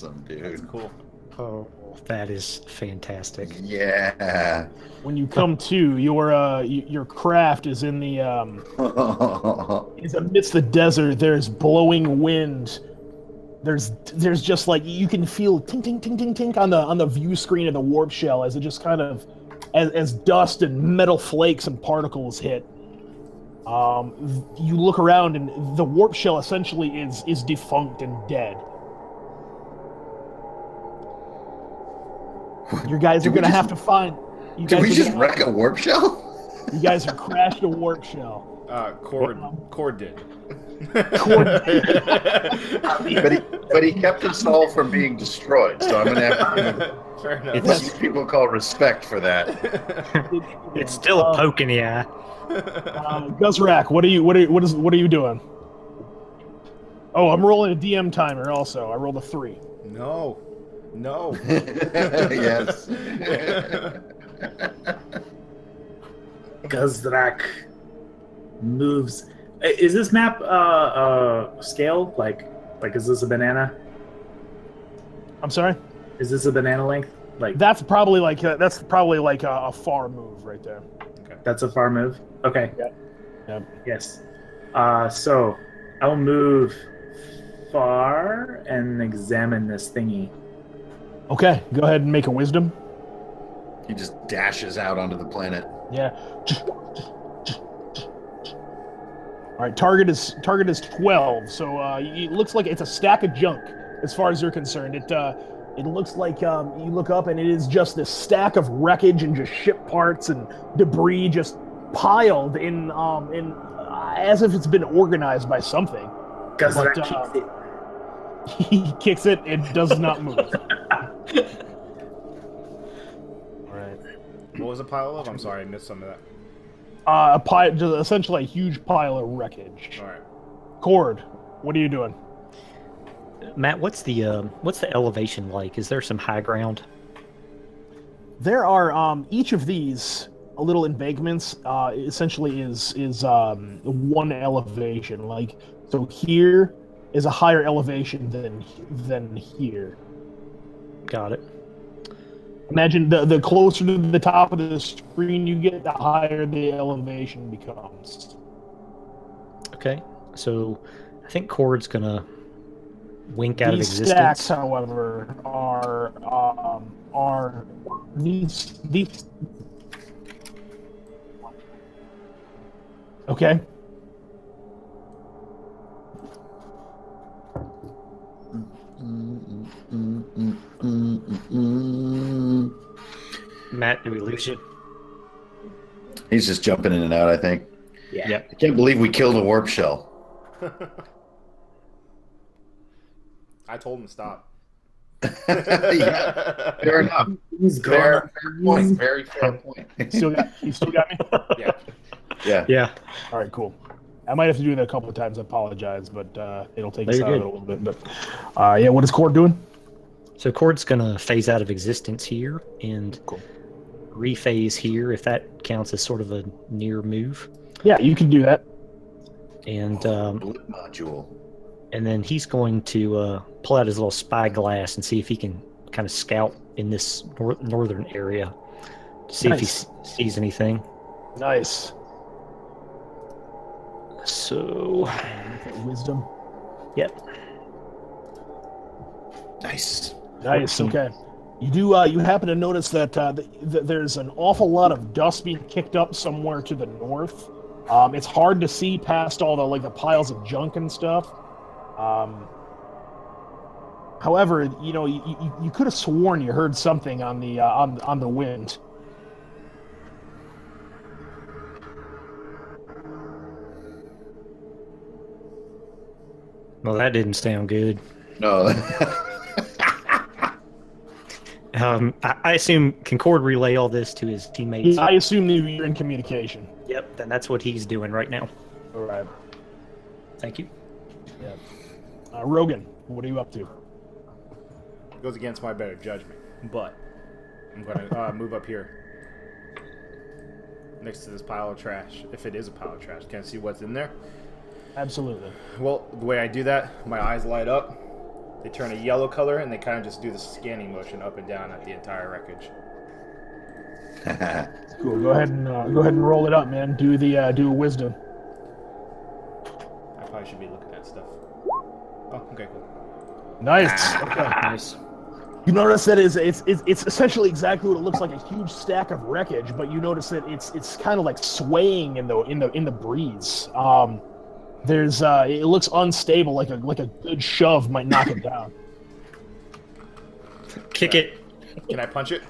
awesome, dude. That's cool. Oh, that is fantastic. Yeah. When you come to, your craft is in the is amidst the desert. There's blowing wind. There's just like you can feel tink tink tink tink tink on the view screen of the warp shell as it just kind of as dust and metal flakes and particles hit. You look around and the warp shell essentially is defunct and dead. You guys are gonna have to find. Did we just wreck a warp shell? You guys have crashed a warp shell. Cord did. but he kept us all from being destroyed, so I'm gonna have to Fair enough. give what people call respect for that. It's still a poke in the eye. Guzrak, what are you doing? Oh, I'm rolling a DM timer also. I rolled a 3. No. Yes. Guzrak moves. Is this map scale? Like is this a banana? I'm sorry? Is this a banana length? Like That's probably like a far move right there. that's a far move. Okay. Yep. Yes. So I'll move far and examine this thingy. Okay, go ahead and make a wisdom. He just dashes out onto the planet. Yeah. All right, target is 12. So it looks like it's a stack of junk as far as you're concerned. It looks like you look up and it is just this stack of wreckage and just ship parts and debris just piled in as if it's been organized by something. Guzrak But, kicks it. He kicks it, it does not move. Alright. What was a pile of? I'm sorry, I missed some of that. A pile, just essentially a huge pile of wreckage. All right. Cord, what are you doing? Matt, what's the elevation like? Is there some high ground? There are each of these little embankments essentially is one elevation. Like so, here is a higher elevation than here. Got it. Imagine the closer to the top of the screen you get, the higher the elevation becomes. Okay, so I think Cord's gonna wink out of These existence. stacks, however, are these. Okay. Matt, do we lose you? He's just jumping in and out, I think. Yeah. Yep. I can't believe we killed a warp shell. I told him to stop. Yeah, fair enough. He's Fair gone. point. Very fair point. You still got me? Yeah. Yeah. Yeah. All right, cool. I might have to do that a couple of times. I apologize, but it'll take us You're out of good. it a little bit. But yeah, what is Cord doing? So Cord's gonna phase out of existence here and Cool. rephase here, if that counts as sort of a near move. Yeah, you can do that. And Blue module. and then he's going to pull out his little spyglass and see if he can kind of scout in this northern area to see if he sees anything. Nice. So, Wisdom. yep. Nice. Nice. Okay. You do. You happen to notice that there's an awful lot of dust being kicked up somewhere to the north. It's hard to see past all the piles of junk and stuff. However, you could have sworn you heard something on the on the wind. Well, that didn't sound good. No. I assume can Cord relay all this to his teammates? I assume that you're in communication. Yep, then that's what he's doing right now. All right. Thank you. Yeah. Rogan, what are you up to? Goes against my better judgment, but I'm gonna move up here next to this pile of trash. If it is a pile of trash, can I see what's in there? Absolutely. Well, the way I do that, my eyes light up, They turn a yellow color, and they kind of just do the scanning motion up and down at the entire wreckage. Cool. Go ahead and roll it up, man. Do a wisdom. I probably should be looking at stuff. Oh, okay, cool. Nice. Okay. Nice. You notice that it's essentially exactly what it looks like, a huge stack of wreckage, but you notice that it's kind of like swaying in the breeze. It looks unstable, like a good shove might knock it down. Kick it. Can I punch it?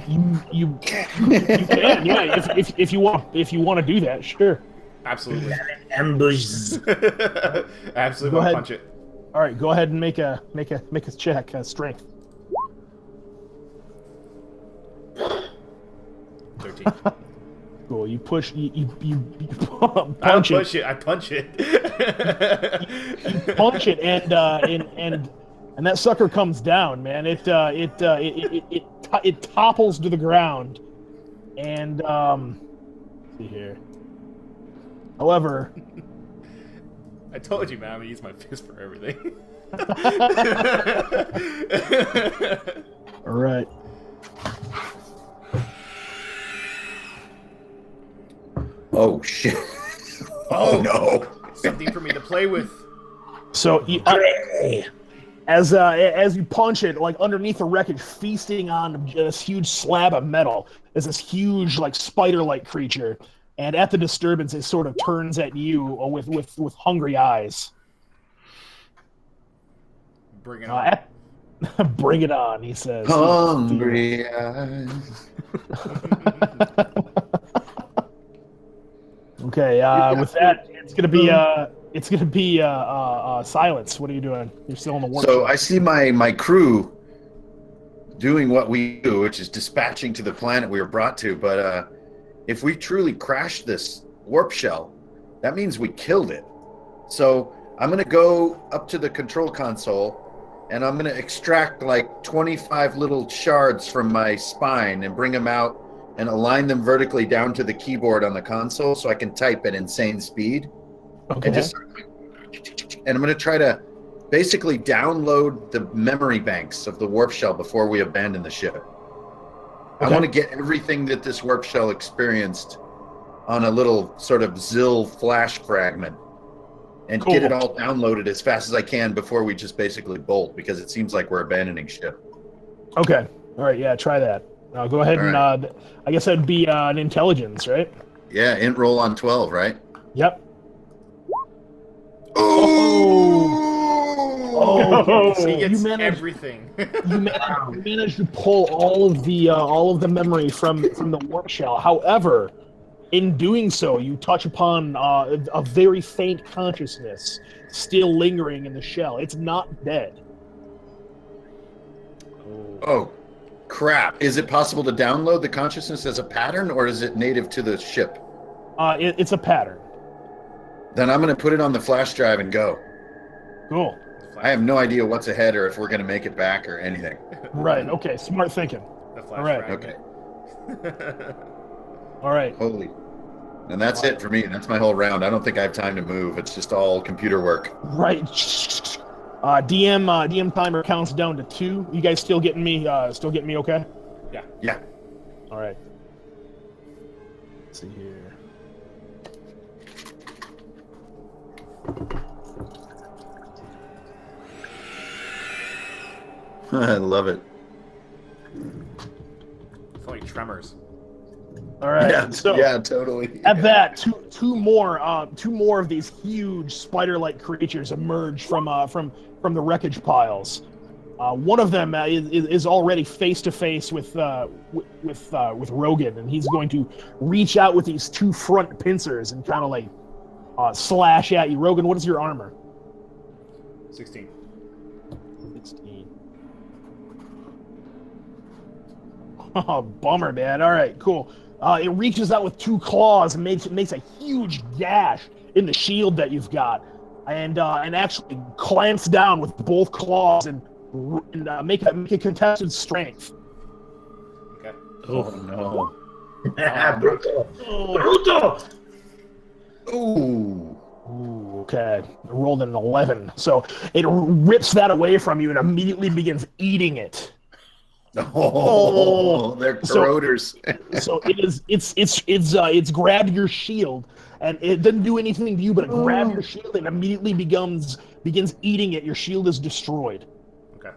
You can, yeah, if you want to do that, sure. Absolutely. Ambush. Absolutely Go want to ahead. punch it. All right, go ahead and make a check, strength. 13. Cool. You push. You I punch it. push it. I punch it. Punch it, and that sucker comes down, man. It topples to the ground, and let's see here. However, I told you, man. I'm gonna use my fist for everything. all right. Oh shit! Oh no! Something for me to play with. So as you punch it, like underneath the wreckage, feasting on this huge slab of metal, is this huge like spider-like creature, and at the disturbance, it sort of turns at you with hungry eyes. Bring it on. Bring it on, he says. Hungry eyes. Okay, with that, it's gonna be silence. What are you doing? You're still in the workshop. So I see my crew doing what we do, which is dispatching to the planet we were brought to. But if we truly crashed this warp shell, that means we killed it. So I'm gonna go up to the control console, and I'm gonna extract like 25 little shards from my spine and bring them out and align them vertically down to the keyboard on the console so I can type at insane speed. Okay. And I'm going to try to basically download the memory banks of the warp shell before we abandon the ship. I want to get everything that this warp shell experienced on a little sort of ZIL flash fragment and get it all downloaded as fast as I can before we just basically bolt, because it seems like we're abandoning ship. Okay. All right. Yeah. Try that. Go ahead and I guess that'd be an intelligence, right? Yeah. Int roll on 12, right? Yep. Oh! He gets you managed everything. you managed to pull all of the memory from the warp shell. However, in doing so, you touch upon a very faint consciousness still lingering in the shell. It's not dead. Oh, crap. Is it possible to download the consciousness as a pattern, or is it native to the ship? It's a pattern. Then I'm going to put it on the flash drive and go. Cool. I have no idea what's ahead or if we're going to make it back or anything. Right. Okay. Smart thinking. The flash All right. fragment. Okay. All right. Holy. And that's it for me. That's my whole round. I don't think I have time to move. It's just all computer work. Right. DM timer counts down to 2. You guys still getting me? Okay? Yeah. Yeah. All right. Let's see here. I love it. It's like Tremors. All right. Yeah, So yeah, totally. at that, two more of these huge spider-like creatures emerge from the wreckage piles. One of them is already face to face with Rogan, and he's going to reach out with these 2 front pincers and kind of like slash at you. Rogan, what is your armor? 16. 16. Oh, bummer, man. All right, cool. It reaches out with 2 claws and makes a huge gash in the shield that you've got, and actually clamps down with both claws and make a contested strength. Okay. Oh, no. Brutal. Brutal. Ooh. Ooh, Okay, I rolled an 11. So it rips that away from you and immediately begins eating it. Oh, they're corroders. So it's grabbed your shield, and it doesn't do anything to you, but it grabbed your shield and immediately begins eating it. Your shield is destroyed. Okay.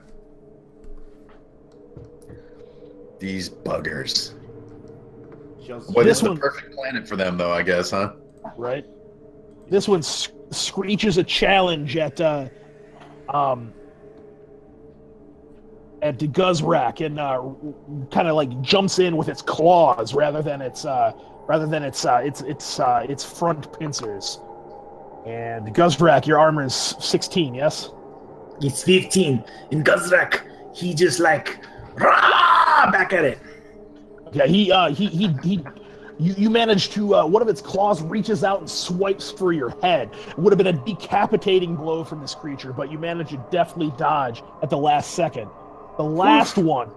These buggers. Shield's- Boy, This this is one- the perfect planet for them, though, I guess, huh? Right. This one screeches a challenge at Guzrak and kind of like jumps in with its claws rather than its front pincers. And Guzrak, your armor is 16, yes? It's 15. In Guzrak, he just like rah, back at it. Yeah, you manage to one of its claws reaches out and swipes for your head. It would have been a decapitating blow from this creature, but you manage to deftly dodge at the last second. The last one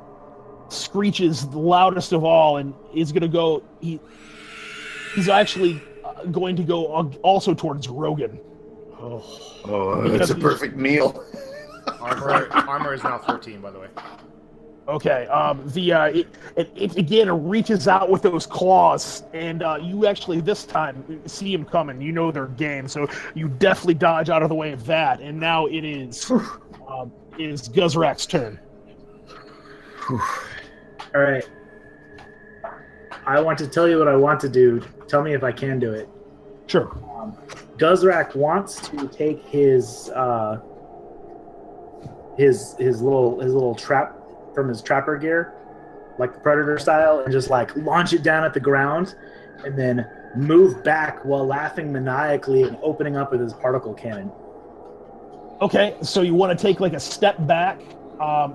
screeches the loudest of all and is going to go. He's actually going to go also towards Rogan. Oh, it's a perfect meal. Armor is now 14, by the way. Okay. It again reaches out with those claws, and you actually this time see him coming. You know their game, so you definitely dodge out of the way of that. And now it is Guzrak's turn. All right. I want to tell you what I want to do. Tell me if I can do it. Sure. Guzrak wants to take his little trap from his trapper gear, like the Predator style, and just like launch it down at the ground, and then move back while laughing maniacally and opening up with his particle cannon. Okay, so you want to take like a step back.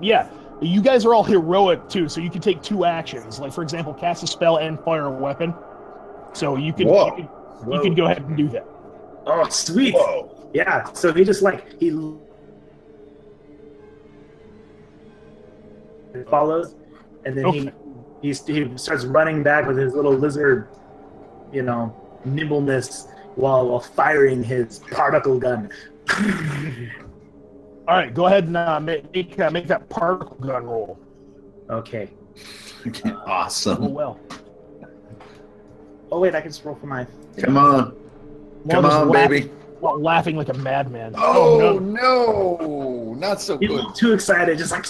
Yeah, you guys are all heroic too, so you can take 2 actions. Like for example, cast a spell and fire a weapon. So you can Whoa. you can go ahead and do that. Oh, sweet! Whoa. Yeah. So he just like he follows, and then Okay. he starts running back with his little lizard, nimbleness while firing his particle gun. All right, go ahead and make that particle gun roll. Okay. Roll Awesome. well. Oh wait, I can just roll for my. Come on. Come Just on, baby. While laughing like a madman. Oh, no. Not so He's good. too excited, just like.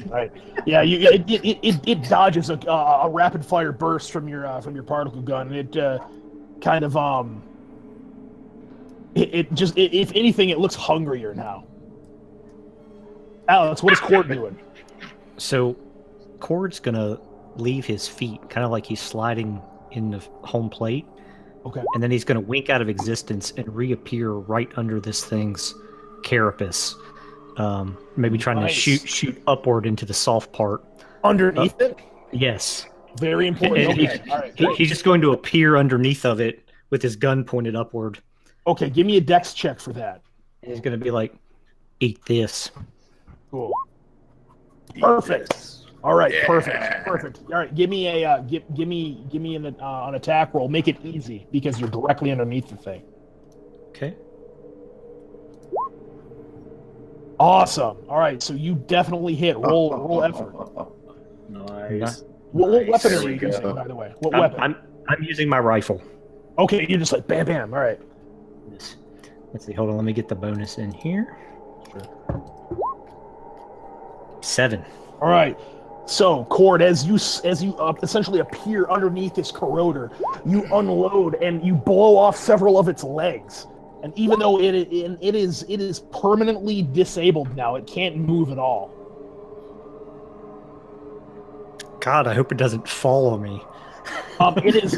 All right. Yeah, it dodges a rapid fire burst from your particle gun. It kind of if anything, it looks hungrier now. Alex, what is Cord doing? So, Cord's gonna leave his feet, kind of like he's sliding in the home plate, Okay. and then he's gonna wink out of existence and reappear right under this thing's carapace, maybe trying Nice. to shoot upward into the soft part. Underneath it? Yes, Very important. And Okay. All right. he's just going to appear underneath of it with his gun pointed upward. Okay, give me a dex check for that. And he's gonna be like, "Eat this." Cool. Perfect. All right, Yeah. perfect. All right, give me a give me an attack roll. Make it easy because you're directly underneath the thing. Okay. Awesome. All right, so you definitely hit. Roll effort. Nice. What weapon There are we you go. using, by the way? What weapon? I'm using my rifle. Okay, you're just like bam, bam. All right. Let's see. Hold on. Let me get the bonus in here. 7. All right. So, Cord, as you essentially appear underneath this corroder, you unload and you blow off several of its legs. And even though it is permanently disabled now, it can't move at all. God, I hope it doesn't follow me. It is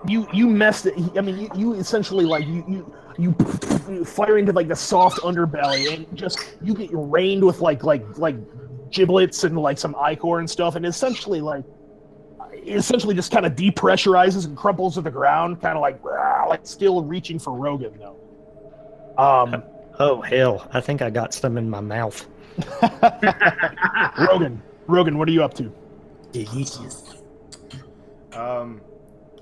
you messed it. I mean, you essentially like you fire into like the soft underbelly, and just you get rained with like giblets and like some ichor and stuff, and essentially just kind of depressurizes and crumples to the ground, kind of like still reaching for Rogan though. Oh hell! I think I got some in my mouth. Rogan, what are you up to? Delicious.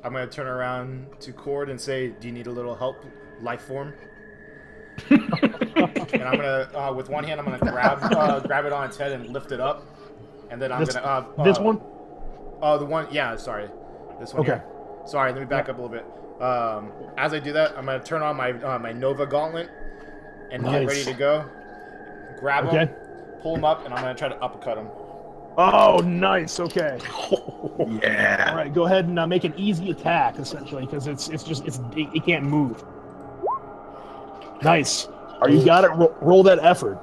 I'm gonna turn around to Cord and say, "Do you need a little help, life form?" And I'm gonna, with one hand, I'm gonna grab it on its head and lift it up, and then I'm gonna this one. Oh, the one. Yeah, sorry. This one. Okay. Here. Sorry. Let me back up a little bit. As I do that, I'm gonna turn on my my Nova Gauntlet and get Nice. ready to go. Grab Okay. him, pull him up, and I'm gonna try to uppercut him. Oh, nice. Okay. Yeah. All right. Go ahead and make an easy attack, essentially, because it can't move. Nice. You got it. Roll that effort.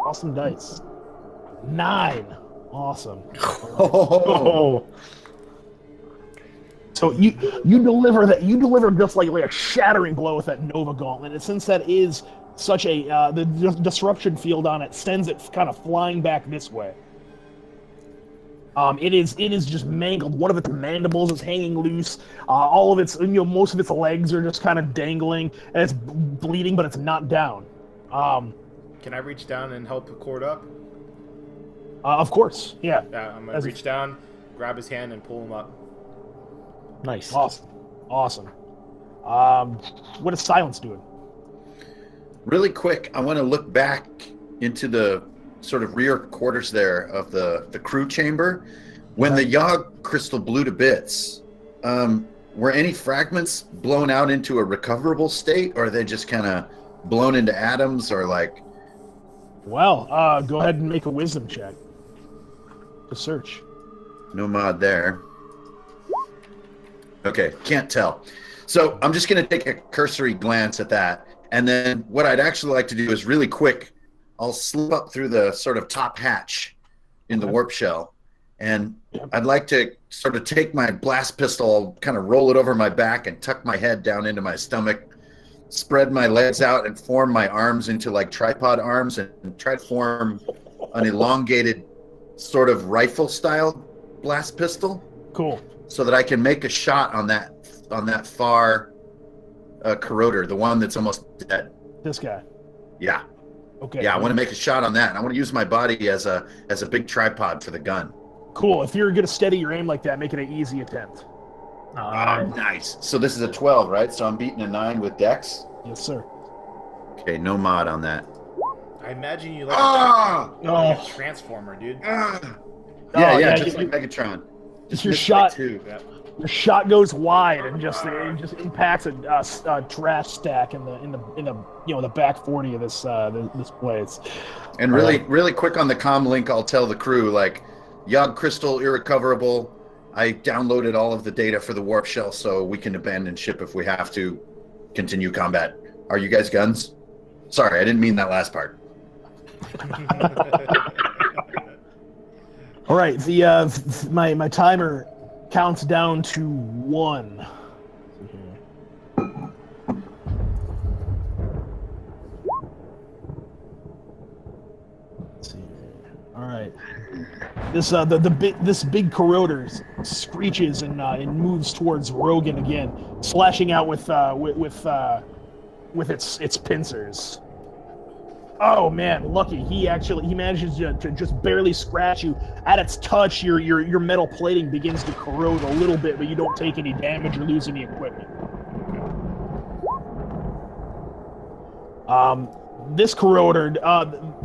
Awesome dice. 9. Awesome. Oh. So you deliver just like a shattering blow with that Nova Gauntlet, and since that is such a the disruption field on it sends it kind of flying back this way. It is just mangled. One of its mandibles is hanging loose. All of its most of its legs are just kind of dangling, and it's bleeding, but it's not down. Can I reach down and help Cord up? Of course, yeah. I'm gonna reach down, grab his hand, and pull him up. Nice. Awesome. What is Silence doing? Really quick, I want to look back into the sort of rear quarters there of the crew chamber. When the Yogg crystal blew to bits, were any fragments blown out into a recoverable state, or are they just kind of blown into atoms, or like... Well, go ahead and make a wisdom check to search. No mod there. Okay, can't tell. So I'm just going to take a cursory glance at that. And then what I'd actually like to do is really quick, I'll slip up through the sort of top hatch in the warp shell. And I'd like to sort of take my blast pistol, kind of roll it over my back and tuck my head down into my stomach, spread my legs out and form my arms into like tripod arms and try to form an elongated sort of rifle style blast pistol. Cool. So that I can make a shot on that far corroder, the one that's almost dead. This guy. Yeah. Okay. Yeah, I want to make a shot on that. And I want to use my body as a big tripod for the gun. Cool. If you're gonna steady your aim like that, make it an easy attempt. Nice. So this is a 12, right? So I'm beating a 9 with Dex. Yes, sir. Okay, no mod on that. I imagine you like Ah! a transformer, dude. Ah! Oh, Yeah, yeah, just you- like Megatron. Just your missed shot- by 2. Yeah. Your shot goes wide and just impacts a trash stack in the back 40 of this place. And really quick on the comm link, I'll tell the crew, like, Yogg crystal irrecoverable. I downloaded all of the data for the warp shell so we can abandon ship if we have to continue combat. Are you guys guns? Sorry, I didn't mean that last part. All right, my timer counts down to 1. Let's see. All right. This big corroder screeches and moves towards Rogan again, slashing out with its pincers. Oh man, lucky. He manages to just barely scratch you. At its touch, your metal plating begins to corrode a little bit, but you don't take any damage or lose any equipment. This corroder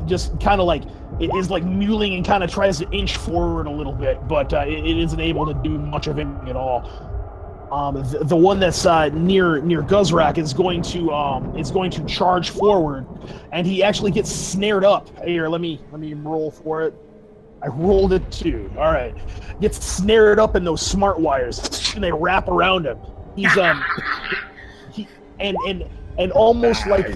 just kind of like it is like mewling and kind of tries to inch forward a little bit, but it isn't able to do much of anything at all. The one that's near Guzrak is going to charge forward, and he actually gets snared up. Here, let me roll for it. I rolled it too. All right, gets snared up in those smart wires, and they wrap around him. He's and almost Nice. like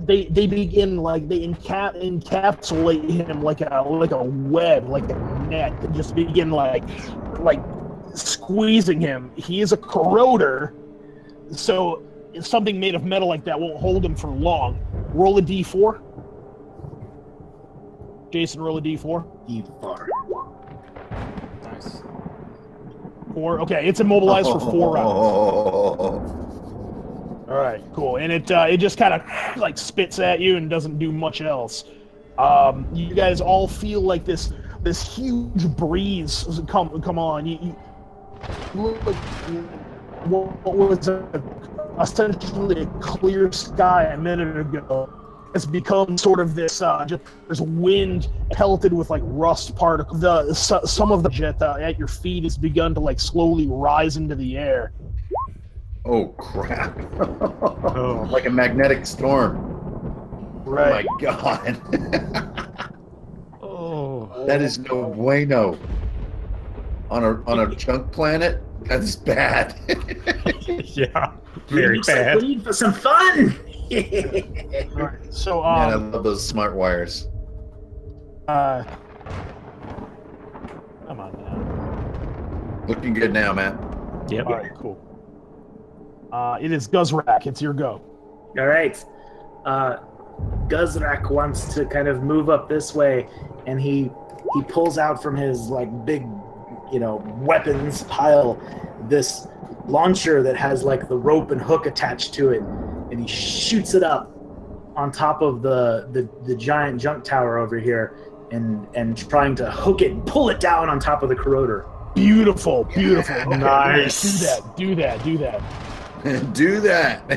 they begin like they encapsulate him like a web, like a net, and just begin like squeezing him. He is a corroder, so something made of metal like that won't hold him for long. Roll a d4. Jason, roll a d4. Nice. 4. Okay, it's immobilized for 4 rounds. Oh. All right, cool. And it just kind of like spits at you and doesn't do much else. You guys all feel like this huge breeze come on. looked like what was essentially a clear sky a minute ago has become sort of this just there's wind pelted with like rust particles. Some of the jet at your feet has begun to like slowly rise into the air. Oh crap! Like a magnetic storm. Right. Oh my god! Oh, That is no bueno. On a junk planet, that's bad. yeah, very Looks like bad. we need for some fun. All right. So Man, I love those smart wires. come on now. Looking good now, Matt. Yep. All right, cool. It is Guzrak. It's your go. All right. Guzrak wants to kind of move up this way, and he pulls out from his like big, weapons pile this launcher that has like the rope and hook attached to it, and he shoots it up on top of the giant junk tower over here, and trying to hook it and pull it down on top of the corroder. Beautiful. Okay, Nice. Do that. Do that.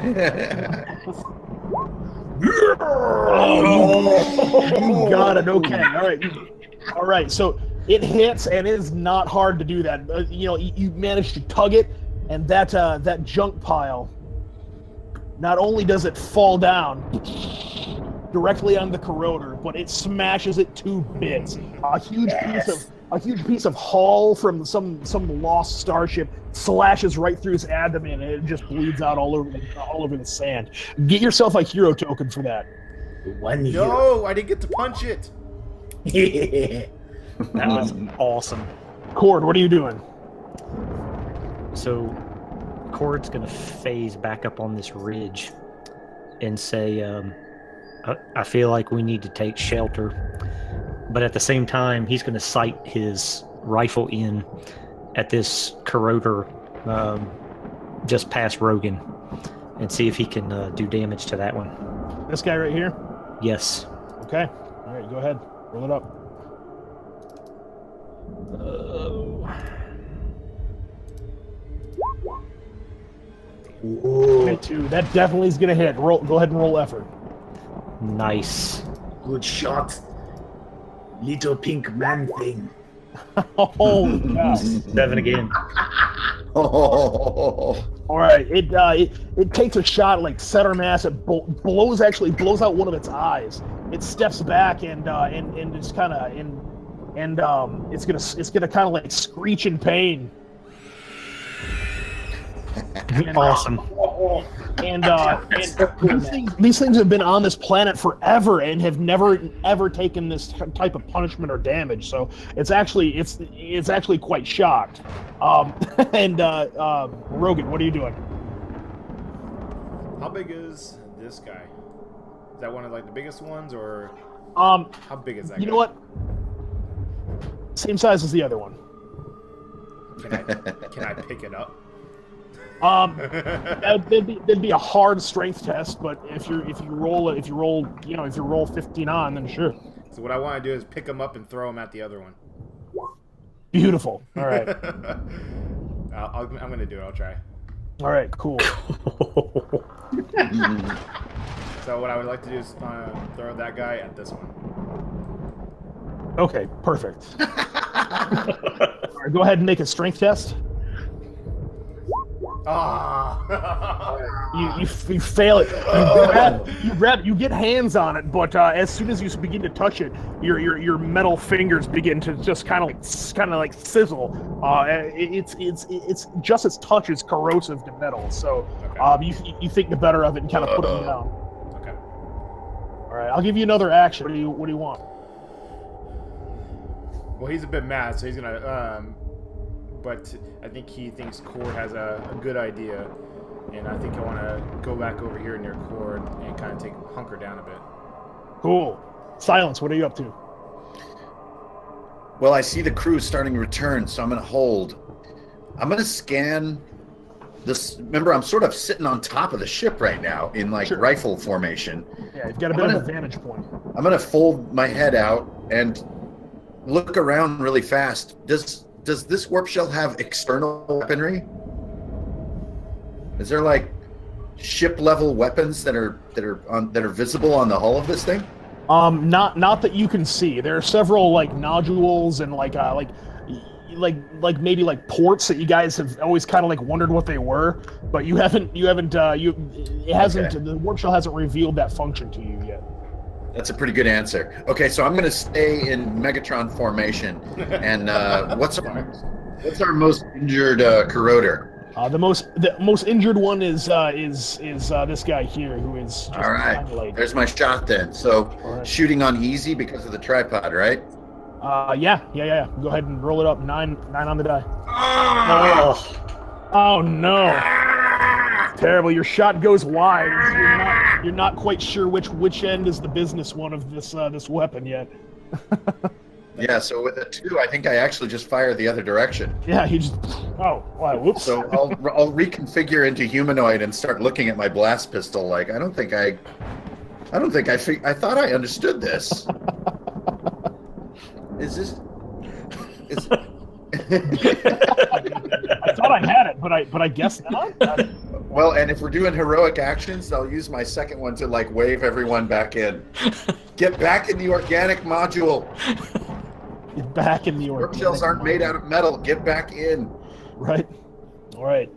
You got it. Okay. All right. So it hits, and it is not hard to do that. You managed to tug it, and that junk pile. Not only does it fall down directly on the corroder, but it smashes it to bits. A huge piece of hull from some lost starship slashes right through his abdomen, and it just bleeds out all over the sand. Get yourself a hero token for that. One No, I didn't get to punch it. year. That was awesome. Cord, what are you doing? So, Cord's gonna phase back up on this ridge and say, I feel like we need to take shelter. But at the same time, he's gonna sight his rifle in at this corroder just past Rogan and see if he can do damage to that one. This guy right here? Yes. Okay. All right, go ahead. Roll it up. Ooh, 22. That definitely is going to hit. Go ahead and roll effort. Nice. good shot, little pink man thing. Oh, God. 7 again. Oh, All right. It takes a shot like center mass. It blows out one of its eyes. It steps back and just kind of it's gonna kind of like screech in pain. Awesome. And these things have been on this planet forever and have never ever taken this type of punishment or damage. So it's actually quite shocked. Rogan, what are you doing? How big is this guy? Is that one of like the biggest ones, or how big is that? You guy? know what? Same size as the other one. Can I pick it up? That'd be a hard strength test, but if you roll 15 on, then sure. So what I want to do is pick him up and throw him at the other one. Beautiful. All right. I'm gonna do it. I'll try. All right. Cool. So what I would like to do is throw that guy at this one. Okay. Perfect. All right, go ahead and make a strength test. Ah! You fail it. You get hands on it, but as soon as you begin to touch it, your metal fingers begin to just kind of like sizzle. It's just its touch is corrosive to metal, so Okay. you think the better of it and kind of put it down. Okay. All right, I'll give you another action. What do you want? Well, he's a bit mad, so he's gonna. But I think he thinks Cord has a good idea, and I think I want to go back over here near Cord and kind of hunker down a bit. Cool. Silence. What are you up to? well, I see the crew starting to return, so I'm going to hold. I'm going to scan this. Remember, I'm sort of sitting on top of the ship right now in like Sure. rifle formation. Yeah, you've got a bit of a vantage point. I'm I'm going to fold my head out and look around really fast. Does does this warp shell have external weaponry? Is there like ship level weapons that are visible on the hull of this thing? Not that you can see. There are several like nodules and like maybe like ports that you guys have always kind of like wondered what they were, but it hasn't. Okay. The warp shell hasn't revealed that function to you yet. That's a pretty good answer. Okay, so I'm going to stay in Megatron formation. And what's our most injured corroder? The most injured one is this guy here who is just All right, kinda like, there's my shot then. So all right. shooting on easy because of the tripod, right? Yeah. Go ahead and roll it up. Nine on the die. Oh, Oh no! Terrible. Your shot goes wide. You're not quite sure which end is the business one of this weapon yet. yeah. So with a 2, I think I actually just fire the other direction. Yeah, he just. Oh, wow, whoops. So I'll reconfigure into humanoid and start looking at my blast pistol. Like I thought I understood this. Is I thought I had it, but I guess not. well, and if we're doing heroic actions, I'll use my second one to like wave everyone back in. Get back in the organic module. Get back in the Warp organic shells aren't made module. out of metal. Get back in. Right. All right.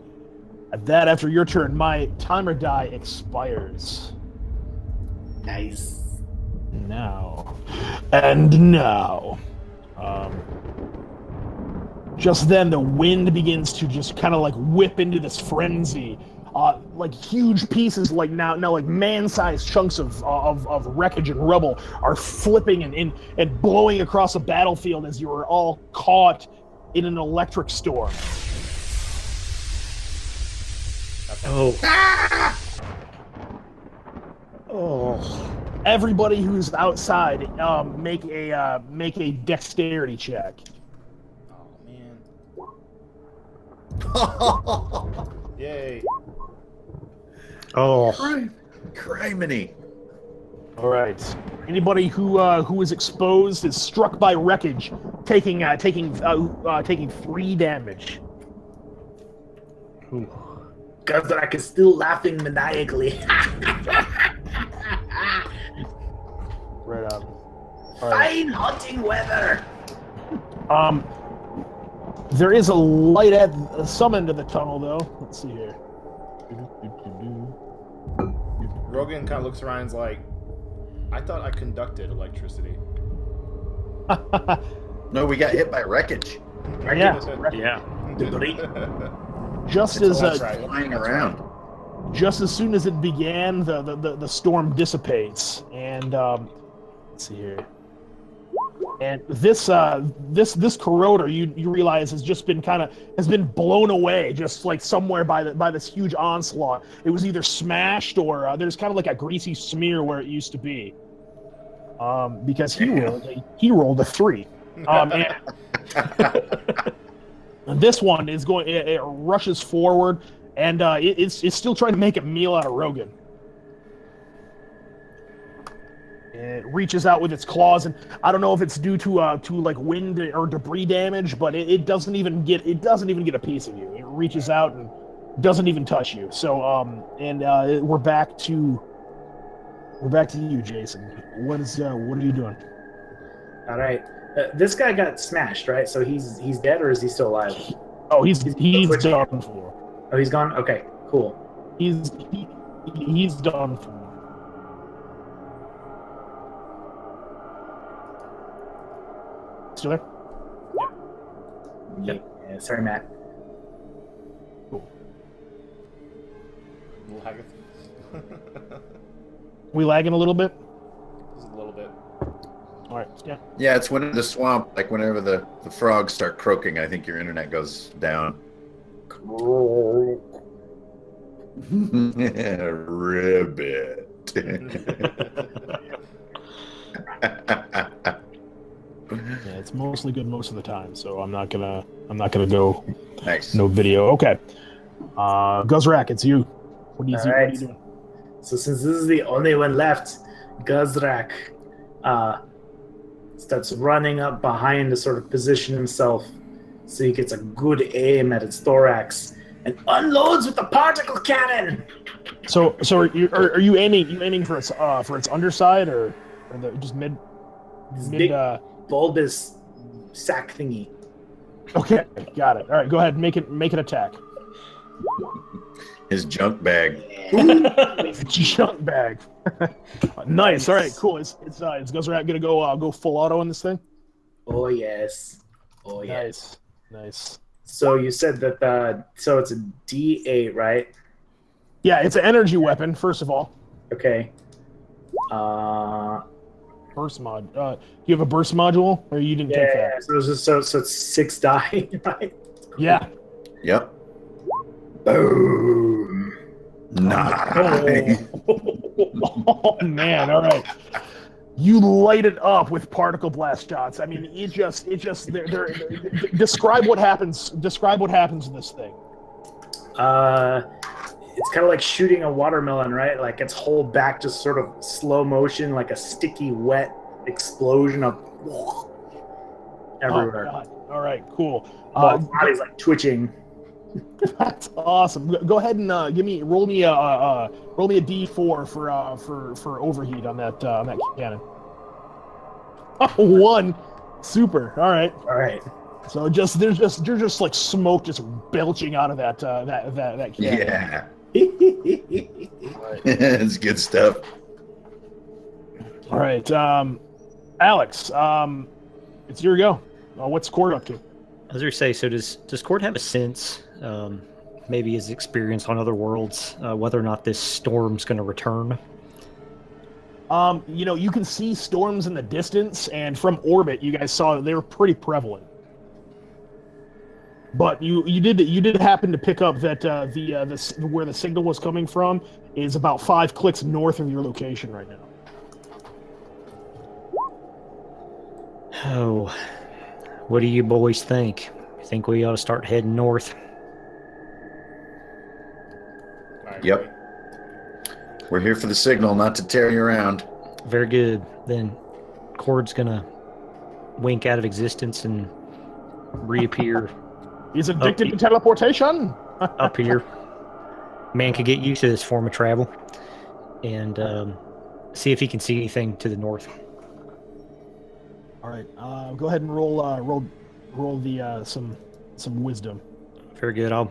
At that, after your turn, my timer die expires. Nice. Now. Just then, the wind begins to just kind of like whip into this frenzy. Like huge pieces, like now like man-sized chunks of wreckage and rubble are flipping and blowing across a battlefield as you are all caught in an electric storm. Oh. Everybody who's outside, make a dexterity check. Oh man. Yay. Oh. Criminy. All right. Anybody who is exposed is struck by wreckage, taking 3 damage. Gazrak is still laughing maniacally. Right up. All right. Fine hunting weather. There is a light at some end of the tunnel, though. Let's see here. Rogan kind of looks around and is like, I thought I conducted electricity. No, we got hit by wreckage. Yeah. Debris. Just It's as all right. flying around. just as soon as it began, the storm dissipates, and let's see here. And this corroder, you realize has been blown away, just like somewhere by this huge onslaught. It was either smashed or there's kind of like a greasy smear where it used to be. Because he rolled a 3. And this one is going. It rushes forward, and it's still trying to make a meal out of Rogan. It reaches out with its claws, and I don't know if it's due to like wind or debris damage, but it doesn't even get a piece of you. It reaches out and doesn't even touch you. So we're back to you, Jason. What are you doing? All right. This guy got smashed, right? So he's dead, or is he still alive? Oh, he's done for. Oh, he's gone. Okay, cool. He's done for. Still there? Yep. Yeah, sorry, Matt. We lagging a little bit? Just a little bit. All right. Yeah. Yeah, it's when in the swamp, like whenever the frogs start croaking, I think your internet goes down. Ribbit. Yeah, it's mostly good most of the time, so I'm not gonna go Nice. no video. Okay. Guzrak, it's you. What are you Alright. doing? So since this is the only one left, Gazrak starts running up behind to sort of position himself so he gets a good aim at its thorax and unloads with the particle cannon. So are you aiming for its underside or just mid This mid big bulbous sack thingy. Okay, got it. All right, go ahead, make it attack. His junk bag. Junk bag. Nice. All right, cool. Is Guzzrat gonna go full auto on this thing? Oh yes. Oh yes. Nice. So you said that so it's a D8, right? Yeah, it's an energy weapon. First of all, Okay. burst mod. Do you have a burst module, or you didn't take Yeah. that? So it's 6 die, right? Yeah. Yep. Boom. Nice. Oh man! All right. You light it up with particle blast shots. I mean, they're describe what happens. Describe what happens in this thing. It's kind of like shooting a watermelon, right? Like its whole back just sort of slow motion, like a sticky, wet explosion of everywhere. Oh, God. All right, cool. Its body's like twitching. That's awesome. Go ahead and roll me a D4 for overheat on that cannon. 1, super. All right. All right. So there's just like smoke just belching out of that cannon. Yeah. It's good stuff. All right, Alex, it's your go. What's Cord up to? I was going to say, so does Cord have a sense, maybe his experience on other worlds, whether or not this storm's going to return? You can see storms in the distance, and from orbit, you guys saw that they were pretty prevalent. But you did happen to pick up that where the signal was coming from is about 5 clicks north of your location right now. Oh, what do you boys think? You think we ought to start heading north? Yep. We're here for the signal, not to tear you around. Very good. Then Cord's gonna wink out of existence and reappear He's addicted to teleportation. up here. Man could get used to this form of travel, and see if he can see anything to the north. All right, go ahead and roll the some wisdom. Very good. Am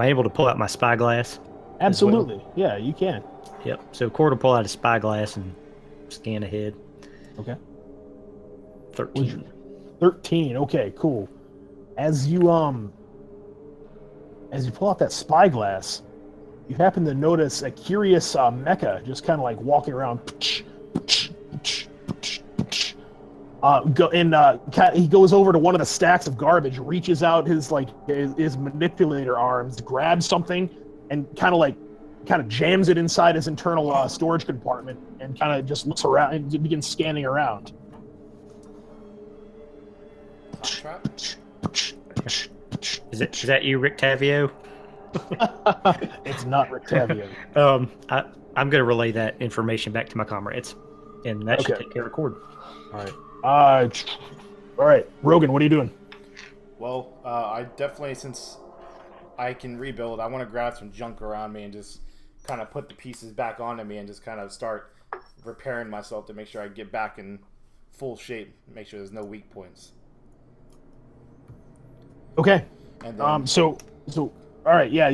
I able to pull out my spyglass? Absolutely, yeah, you can. Yep. So Cord will pull out a spyglass and scan ahead. Okay. 13. 13. Okay, cool. As you pull out that spyglass, you happen to notice a curious mecha just kind of like walking around. He goes over to one of the stacks of garbage, reaches out his manipulator arms, grabs something, and kind of jams it inside his internal storage compartment, and kind of just looks around and begins scanning around. Trap? Is that you, Rick Tavio? It's not Rictavio. I'm going to relay that information back to my comrades, and that should Okay. take care of Cord. All right, Rogan, what are you doing? Well, I definitely, since I can rebuild, I want to grab some junk around me and just kind of put the pieces back onto me and just kind of start repairing myself to make sure I get back in full shape, make sure there's no weak points. Okay. And then, So all right, yeah,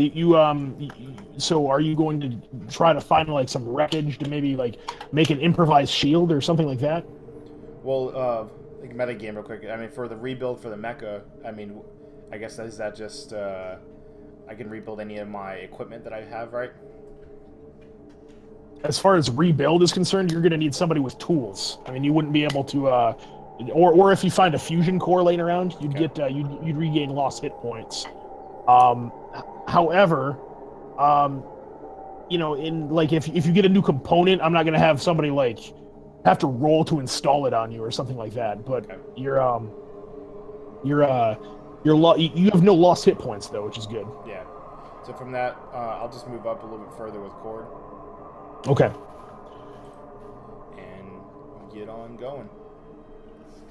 so are you going to try to find like some wreckage to maybe like make an improvised shield or something like that? well, like metagame real quick. I mean, for the rebuild for the mecha, I mean, I guess is that just I can rebuild any of my equipment that I have, right? As far as rebuild is concerned, you're going to need somebody with tools. I mean, you wouldn't be able to or if you find a fusion core laying around, you'd Okay. get you'd regain lost hit points. However, in like if you get a new component, I'm not gonna have somebody like have to roll to install it on you or something like that. But Okay. you have no lost hit points though, which is good. Yeah. So from that, I'll just move up a little bit further with Cord Okay. and get on going.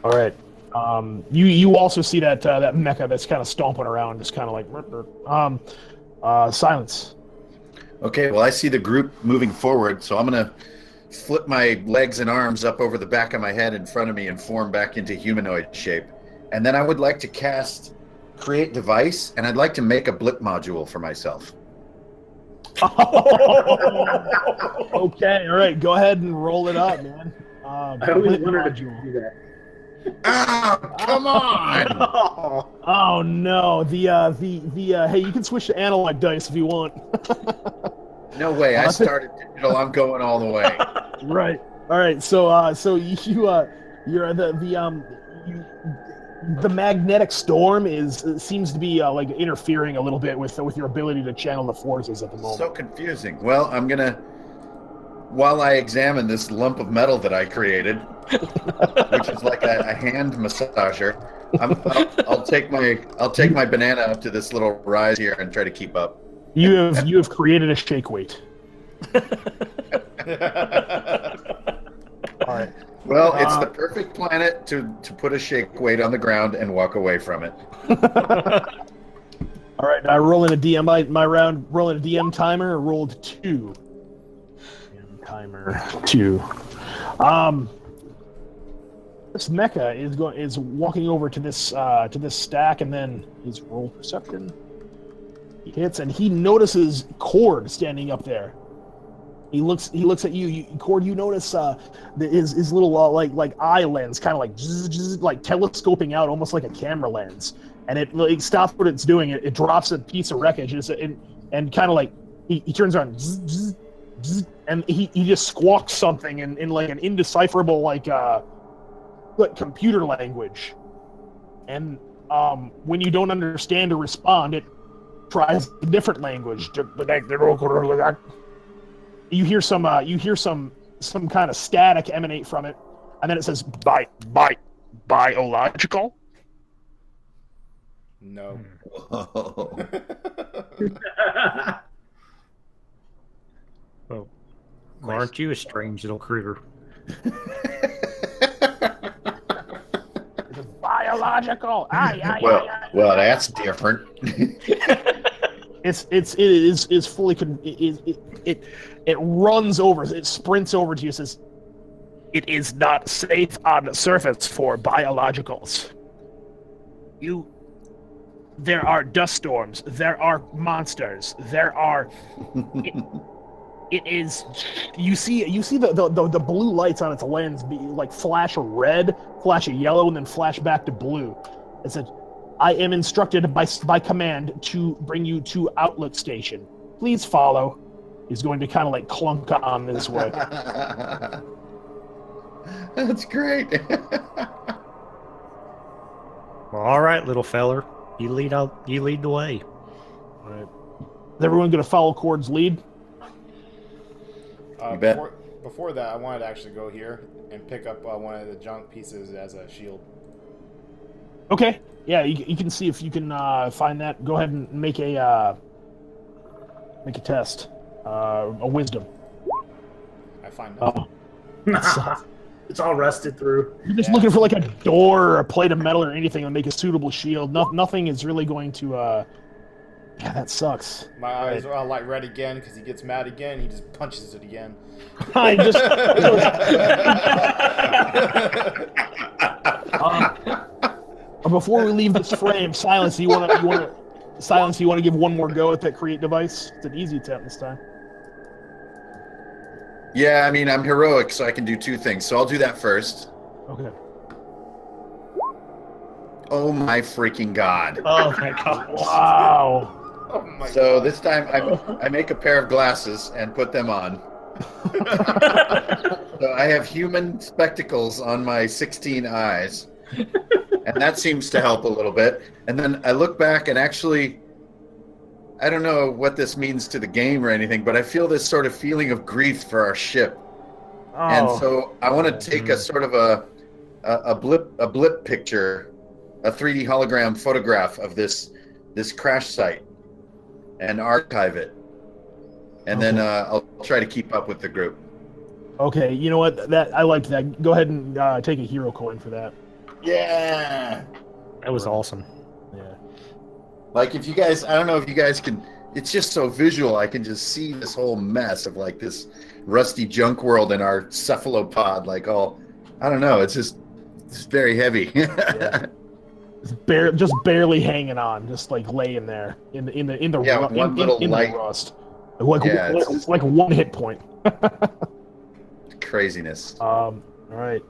All right. You also see that that mecha that's kind of stomping around, just kind of like silence. Okay, well, I see the group moving forward, so I'm gonna flip my legs and arms up over the back of my head in front of me and form back into humanoid shape. And then I would like to cast Create Device, and I'd like to make a blip module for myself. Okay, all right, go ahead and roll it up, man. I always blip wondered if you module. could do that. Ah, come on! Oh no, hey, you can switch to analog dice if you want. No way, I started digital, I'm going all the way. Right. All right. So you're the magnetic storm seems to be like interfering a little bit with your ability to channel the forces at the moment. So confusing. Well, I'm gonna, while I examine this lump of metal that I created, which is like a hand massager, I'll take my banana up to this little rise here and try to keep up. You have created a shake weight. All right. Well, it's the perfect planet to put a shake weight on the ground and walk away from it. All right. I roll in a DM. My round. Roll in a DM timer. I rolled 2. DM timer 2. This mecha is walking over to this stack, and then he's roll perception. He hits, and he notices Cord standing up there. He looks at you. Cord, you notice his little like eye lens kind of like like telescoping out, almost like a camera lens, and it like stops what it's doing. It drops a piece of wreckage, and kind of like he turns around, and he just squawks something in like an indecipherable like computer language, and when you don't understand or respond, it tries a different language. You hear some kind of static emanate from it, and then it says biological. No. Whoa. Well, aren't you a strange little critter? It's biological. Well, that's different. It is fully it runs over, it sprints over to you, says, "It is not safe on the surface for biologicals. There are dust storms, there are monsters, there are it is you see the blue lights on its lens be like flash of red, flash of yellow, and then flash back to blue. It said, I am instructed by command to bring you to outlet station. Please follow." He's going to kind of like clunk on this way. That's great. Well, all right, little feller, you lead the way. All right. Is everyone going to follow Cord's lead? You bet. Before that, I wanted to actually go here and pick up one of the junk pieces as a shield. Okay. Yeah, you can see if you can find that. Go ahead and make a test. A wisdom. I find nothing. It's all rusted through. You're just looking for like a door or a plate of metal or anything to make a suitable shield. Nothing is really going to. Yeah, that sucks. My eyes are all like red again because he gets mad again. He just punches it again. I just. Before we leave this frame, Silence, you want to give one more go at that create device? It's an easy attempt this time. Yeah, I mean, I'm heroic, so I can do 2 things. So I'll do that first. Okay. Oh my freaking god. Oh my god! Wow. Oh my So God. this time I make a pair of glasses and put them on. So I have human spectacles on my 16 eyes. And that seems to help a little bit. And then I look back and actually, I don't know what this means to the game or anything, but I feel this sort of feeling of grief for our ship. And so I want to take a sort of a blip picture, a 3D hologram photograph of this crash site and archive it. And then I'll try to keep up with the group. Okay, you know what? That I liked that. Go ahead and take a hero coin for that. Yeah. That was awesome. Yeah. Like if you guys, I don't know if you guys can. It's just so visual. I can just see this whole mess of like this rusty junk world in our cephalopod. Like all, I don't know. It's very heavy. Just barely hanging on, just like laying there in the Yeah, one little in light. the rust, like Yeah, it's just- like one hit point. Craziness. All right.